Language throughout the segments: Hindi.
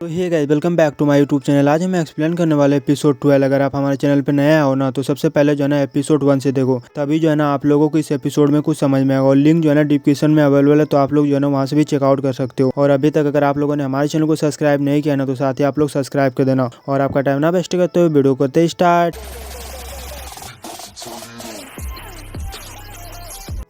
तो hey guys, welcome back to my YouTube channel. आज हम एक्सप्लेन करने वाले एपिसोड 12। अगर आप हमारे चैनल पे नया हो ना, तो सबसे पहले जो है ना एपिसोड 1 से देखो, तभी जो है ना आप लोगों को इस एपिसोड में कुछ समझ में आएगा। और लिंक जो है ना डिस्क्रिप्शन में अवेलेबल है, तो आप लोग जो है ना वहाँ से भी चेकआउट कर सकते हो। और अभी तक अगर आप लोगों ने हमारे चैनल को सब्सक्राइब नहीं किया ना, तो साथ ही आप लोग सब्सक्राइब कर देना। और आपका टाइम ना वेस्ट करते हुए वीडियो करते स्टार्ट।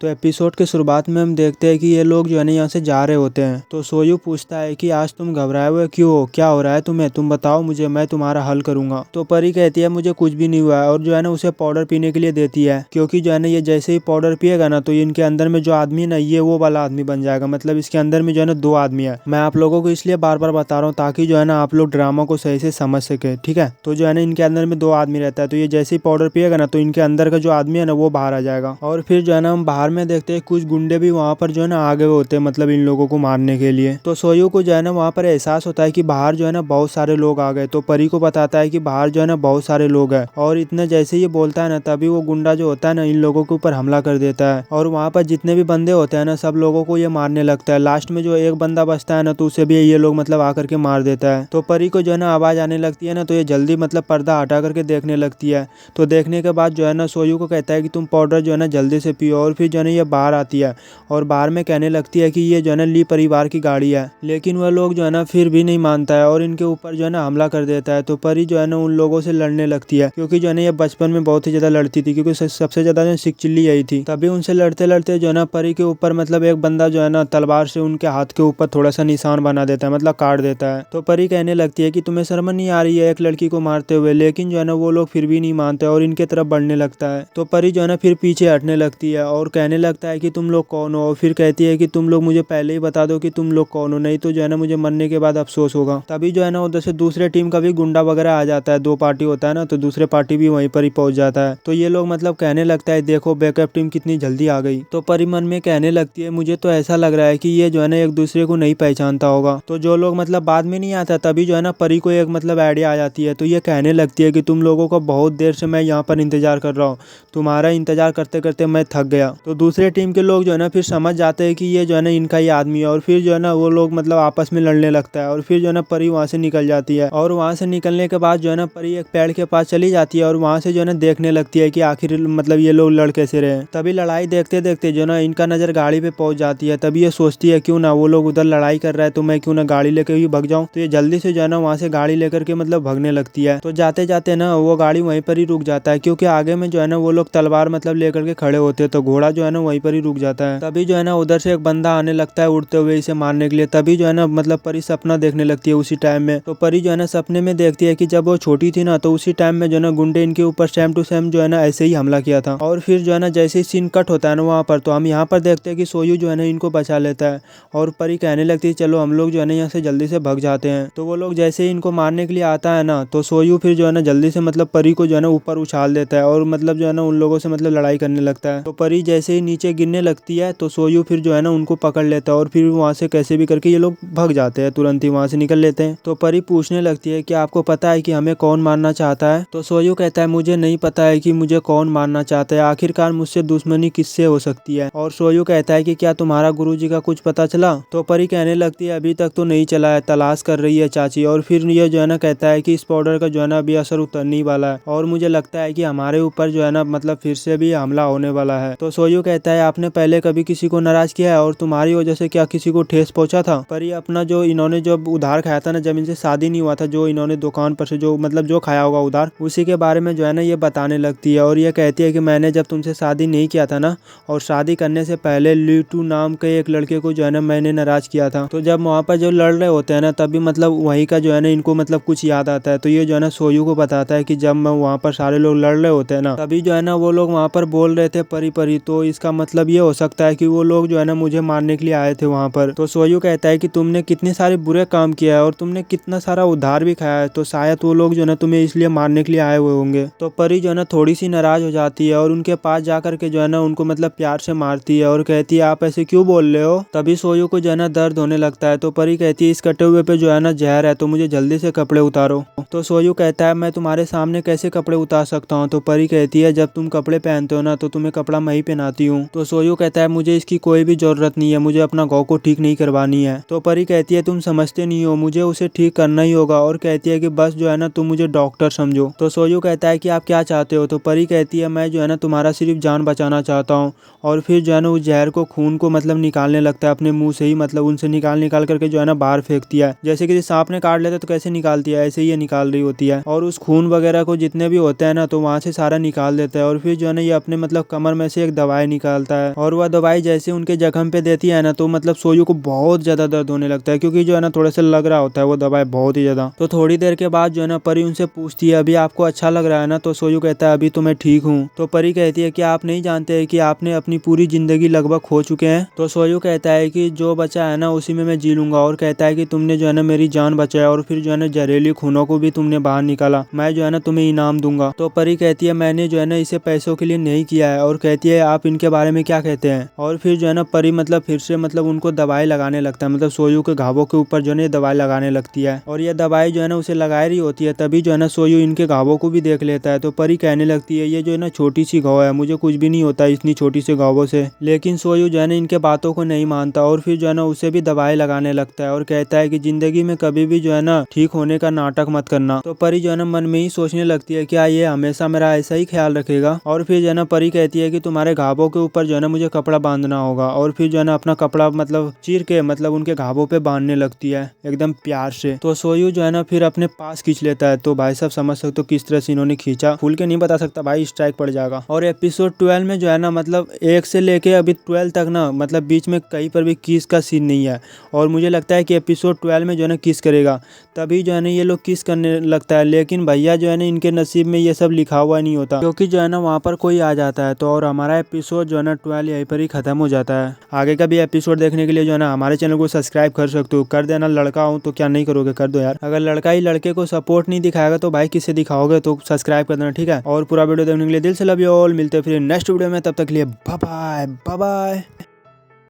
तो एपिसोड के शुरुआत में हम देखते हैं कि ये लोग जो है ना यहाँ से जा रहे होते हैं। तो सोयू पूछता है कि आज तुम घबराए हुए क्यों हो, क्या हो रहा है तुम्हें, तुम बताओ मुझे, मैं तुम्हारा हल करूंगा। तो परी कहती है मुझे कुछ भी नहीं हुआ है, और जो है ना उसे पाउडर पीने के लिए देती है, क्योंकि जो है ना ये जैसे ही पाउडर पिएगा ना, तो इनके अंदर में जो आदमी है ना, ये वो वाला आदमी बन जाएगा। मतलब इसके अंदर में जो है ना 2 आदमी है। मैं आप लोगों को इसलिए बार बार बता रहा हूँ ताकि जो है ना आप लोग ड्रामा को सही से समझ सके, ठीक है। तो जो है ना इनके अंदर में 2 आदमी रहता है, तो ये जैसे ही पाउडर पिएगा ना, तो इनके अंदर का जो आदमी है ना वो बाहर आ जाएगा। और फिर जो है ना हम बाहर में देखते हैं कुछ गुंडे भी वहाँ पर जो है ना आगे होते हैं, मतलब इन लोगों को मारने के लिए। तो सोयू को जो है ना वहाँ पर एहसास होता है कि बाहर जो है ना बहुत सारे लोग आ गए। तो परी को बताता है कि बाहर जो है ना बहुत सारे लोग हैं। और इतने जैसे ही ये बोलता है ना, तभी वो गुंडा जो होता है ना इन लोगों के ऊपर हमला कर देता है। और वहाँ पर जितने भी बंदे होते हैं ना, सब लोगों को ये मारने लगता है। लास्ट में जो एक बंदा बचता है ना, तो उसे भी ये लोग मतलब आकर के मार देता है। तो परी को जो है ना आवाज आने लगती है ना, तो ये जल्दी मतलब पर्दा हटा करके देखने लगती है। तो देखने के बाद जो है ना सोयू को कहता है कि तुम पाउडर जो है ना जल्दी से पियो। और फिर जो है ना ये बाहर आती है और बाहर में कहने लगती है कि ये जो है ना ली परिवार की गाड़ी है। लेकिन वह लोग जो है ना फिर भी नहीं मानता है और इनके ऊपर जो है ना हमला कर देता है। तो परी जो है ना उन लोगों से लड़ने लगती है, क्योंकि जो है ना ये बचपन में बहुत ही ज्यादा लड़ती थी, क्योंकि सबसे ज्यादा जो सिकचिल्ली यही थी। तभी उनसे लड़ते लड़ते जो है ना परी के ऊपर मतलब एक बंदा जो है ना तलवार से उनके हाथ के ऊपर थोड़ा सा निशान बना देता है, मतलब काट देता है। तो परी कहने लगती है कि तुम्हें शर्म नहीं आ रही है एक लड़की को मारते हुए। लेकिन जो है ना वो लोग फिर भी नहीं मानते और इनके तरफ बढ़ने लगता है। तो परी जो है ना फिर पीछे हटने लगती है और कहने लगता है कि तुम लोग कौन हो। और फिर कहती है कि तुम लोग मुझे पहले ही बता दो कि तुम लोग कौन हो, नहीं तो जो है ना मुझे मरने के बाद अफसोस होगा। तभी जो है ना उधर से दूसरे टीम का भी गुंडा वगैरह आ जाता है। 2 पार्टी होता है ना, तो दूसरे पार्टी भी वहीं पर ही पहुंच जाता है। तो ये लोग मतलब कहने लगता है देखो बैकअप टीम कितनी जल्दी आ गई। तो परी मन में कहने लगती है मुझे तो ऐसा लग रहा है कि ये जो है ना एक दूसरे को नहीं पहचानता होगा। तो जो लोग मतलब बाद में नहीं आता, तभी जो है ना परी को एक मतलब आइडिया आ जाती है। तो ये कहने लगती है कि तुम लोगों को बहुत देर से मैं यहाँ पर इंतजार कर रहा हूँ, तुम्हारा इंतजार करते करते मैं थक गया। तो दूसरे टीम के लोग जो है ना फिर समझ जाते हैं कि ये जो है ना इनका ही आदमी है। और फिर जो है ना वो लोग मतलब आपस में लड़ने लगता है। और फिर जो है ना परी वहाँ से निकल जाती है। और वहाँ से निकलने के बाद जो है ना परी एक पेड़ के पास चली जाती है और वहाँ से जो है ना देखने लगती है कि आखिर मतलब ये लोग लड़ कैसे रहे। तभी लड़ाई देखते देखते जो है ना इनका नजर गाड़ी पे पहुंच जाती है। तभी ये सोचती है क्यों ना वो लोग उधर लड़ाई कर रहा है, तो मैं क्यों ना गाड़ी लेकर ही भाग जाऊं। तो ये जल्दी से जो है ना वहाँ से गाड़ी लेकर के मतलब भागने लगती है। तो जाते जाते ना वो गाड़ी वहीं पर ही रुक जाता है, क्योंकि आगे में जो है ना वो लोग तलवार मतलब लेकर के खड़े होते हैं। तो घोड़ा जो है ना वहीं पर ही रुक जाता है। तभी जो है ना उधर से एक बंदा आने लगता है उड़ते हुए इसे मारने के लिए। तभी जो है ना मतलब परी सपना देखने लगती है उसी टाइम में। तो परी जो है ना सपने में देखती है कि जब वो छोटी थी ना, तो उसी टाइम में जो है ना गुंडे इनके ऊपर सेम टू सेम जो है ना ऐसे ही हमला किया था। और फिर जो है ना जैसे ही सीन कट होता है ना वहाँ पर, तो हम यहाँ पर देखते हैं कि सोयू जो है ना इनको बचा लेता है। और परी कहने लगती है चलो हम लोग जो है ना यहाँ से जल्दी से भाग जाते हैं। तो वो लोग जैसे ही इनको मारने के लिए आता है ना, तो सोयू फिर जो है ना जल्दी से मतलब परी को जो है ना ऊपर उछाल देता है और मतलब जो है ना उन लोगों से मतलब लड़ाई करने लगता है। तो परी जैसे ही नीचे गिरने लगती है, तो सोयू फिर जो है ना उनको पकड़ लेता है और फिर वहाँ से कैसे भी करके ये लोग भाग जाते हैं, तुरंत ही वहाँ से निकल लेते हैं। तो परी पूछने लगती है कि आपको पता है कि हमें कौन मारना चाहता है। तो सोयू कहता है मुझे नहीं पता है कि मुझे कौन मारना चाहता है, आखिरकार मुझसे दुश्मनी किससे हो सकती है। और सोयू कहता है कि क्या तुम्हारा गुरुजी का कुछ पता चला। तो परी कहने लगती है अभी तक तो नहीं चला है, तलाश कर रही है चाची। और फिर ये जो है ना कहता है कि इस पाउडर का जो है ना अभी असर उतरने ही वाला है और मुझे लगता है कि हमारे ऊपर जो है ना मतलब फिर से भी हमला होने वाला है। तो सोयू कहता है आपने पहले कभी किसी को नाराज किया है और तुम्हारी वजह से क्या किसी को ठेस पहुंचा था। परी अपना जो इन्होंने जो उधार खाया था ना, जब इनसे शादी नहीं हुआ था, जो इन्होंने दुकान पर से जो मतलब जो खाया होगा उधार, उसी के बारे में जो है ना ये बताने लगती है। और ये कहती है कि मैंने जब तुमसे शादी नहीं किया था ना, और शादी करने से पहले लीटू नाम के एक लड़के को जो है ना मैंने नाराज किया था। तो जब वहाँ पर जो लड़ रहे होते हैं ना, तभी मतलब वहीं का जो है ना इनको मतलब कुछ याद आता है। तो ये जो है ना सोयू को बताता है कि जब मैं वहाँ पर सारे लोग लड़ रहे होते हैं ना, तभी जो है ना वो लोग वहाँ पर बोल रहे थे परी परी। तो इसका मतलब ये हो सकता है कि वो लोग जो है ना मुझे मारने के लिए आए थे वहाँ पर। तो सोयू कहता है कि तुमने कितने सारे बुरे काम किया है और तुमने कितना सारा उधार भी खाया है, तो शायद वो लोग जो है ना तुम्हें इसलिए मारने के लिए आए हुए होंगे। तो परी जो है ना थोड़ी सी नाराज हो जाती है और उनके पास जाकर के जो है ना उनको मतलब प्यार से मारती है और कहती है आप ऐसे क्यों बोल रहे हो। तभी सोयू को जो है ना दर्द होने लगता है। तो परी कहती है इस कटे हुए पे जो है ना जहर है, तो मुझे जल्दी से कपड़े उतारो। तो सोयू कहता है मैं तुम्हारे सामने कैसे कपड़े उतार सकता हूँ। तो परी कहती है जब तुम कपड़े पहनते हो ना, तो तुम्हें कपड़ा मैं ही चाहती हूँ। तो सोयू कहता है मुझे इसकी कोई भी जरूरत नहीं है, मुझे अपना घाव को ठीक नहीं करवानी है। तो परी कहती है तुम समझते नहीं हो, मुझे उसे ठीक करना ही होगा। और कहती है कि बस जो है ना तुम मुझे डॉक्टर समझो। तो सोयू कहता है कि आप क्या चाहते हो। तो परी कहती है मैं जो है ना तुम्हारा सिर्फ जान बचाना चाहता हूँ। और फिर जो है ना उस जहर को, खून को मतलब निकालने लगता है अपने मुंह से ही, मतलब उनसे निकाल करके जो है ना बाहर फेंकती है। जैसे कि सांप ने काट लेता तो कैसे निकालती है, ऐसे ही ये निकाल रही होती है। और उस खून वगैरह को जितने भी होते हैं ना तो वहां से सारा निकाल देता है। और फिर जो है ना ये अपने मतलब कमर में से एक दवाई निकालता है। और वह दवाई जैसे उनके जख्म पे देती है ना तो मतलब सोयू को बहुत ज्यादा दर्द होने लगता है, क्योंकि जो है ना थोड़ा सा लग रहा होता है वो दवाई बहुत ही ज्यादा। तो थोड़ी देर के बाद जो है ना परी उनसे पूछती है अभी आपको अच्छा लग रहा है ना। तो सोयू कहता है अभी तो मैं ठीक हूँ। तो परी कहती है कि आप नहीं जानते कि आपने अपनी पूरी जिंदगी लगभग खो चुके हैं। तो सोयू कहता है कि जो बचा है ना उसी में मैं जी लूंगा। और कहता है कि तुमने जो है ना मेरी जान बचाया और फिर जो है ना जहरीली खूनों को भी तुमने बाहर निकाला, मैं जो है ना तुम्हें इनाम दूंगा। तो परी कहती है मैंने जो है ना इसे पैसों के लिए नहीं किया है। और कहती है आप इनके बारे में क्या कहते हैं। और फिर जो है ना परी मतलब फिर से मतलब उनको दवाई लगाने लगता है, मतलब सोयू के घावों के ऊपर जो है ना दवाई लगाने लगती है। और ये दवाई जो है ना उसे लगा रही होती है, तभी जो है ना सोयू इनके घावों को भी देख लेता है। तो परी कहने लगती है ये जो है ना छोटी सी घाव है, मुझे कुछ भी नहीं होता इतनी छोटी सी घावों से। लेकिन सोयू जो है ना इनके बातों को नहीं मानता और फिर जो है ना उसे भी दवाई लगाने लगता है। और कहता है कि जिंदगी में कभी भी जो है ना ठीक होने का नाटक मत करना। तो परी जो है ना मन में ही सोचने लगती है क्या ये हमेशा मेरा ऐसा ही ख्याल रखेगा। और फिर जो है ना परी कहती है कि तुम्हारे घावों के ऊपर जो है ना मुझे कपड़ा बांधना होगा। और फिर जो है ना अपना कपड़ा मतलब चीर के मतलब उनके घावों पे बांधने लगती है एकदम प्यार से। तो सोयू जो है ना फिर अपने पास खींच लेता है। तो भाई साहब समझ सकते हो किस तरह से इन्होंने खींचा, खुल के नहीं बता सकता भाई, स्ट्राइक पड़ जाएगा। और एपिसोड 12 में जो है ना मतलब 1 से लेके अभी 12 तक ना मतलब बीच में कहीं पर भी किस का सीन नहीं है। और मुझे लगता है कि एपिसोड 12 में जो है ना किस करेगा, तभी जो है ना ये लोग किस करने लगता है। लेकिन भैया जो है ना इनके नसीब में ये सब लिखा हुआ नहीं होता, क्योंकि जो है ना वहाँ पर कोई आ जाता है। तो और हमारा एपिसोड जो है ना 12 यहीं पर ही खत्म हो जाता है। आगे का भी एपिसोड देखने के लिए जो है ना हमारे चैनल को सब्सक्राइब कर सकते हो, कर देना। लड़का हूँ तो क्या नहीं करोगे, कर दो यार। अगर लड़का ही लड़के को सपोर्ट नहीं दिखाएगा तो भाई किसे दिखाओगे, तो सब्सक्राइब कर देना ठीक है। और पूरा वीडियो देखने के लिए दिल से लव यू ऑल। मिलते हैं फिर नेक्स्ट वीडियो में, तब तक के लिए बाय बाय बाय बाय।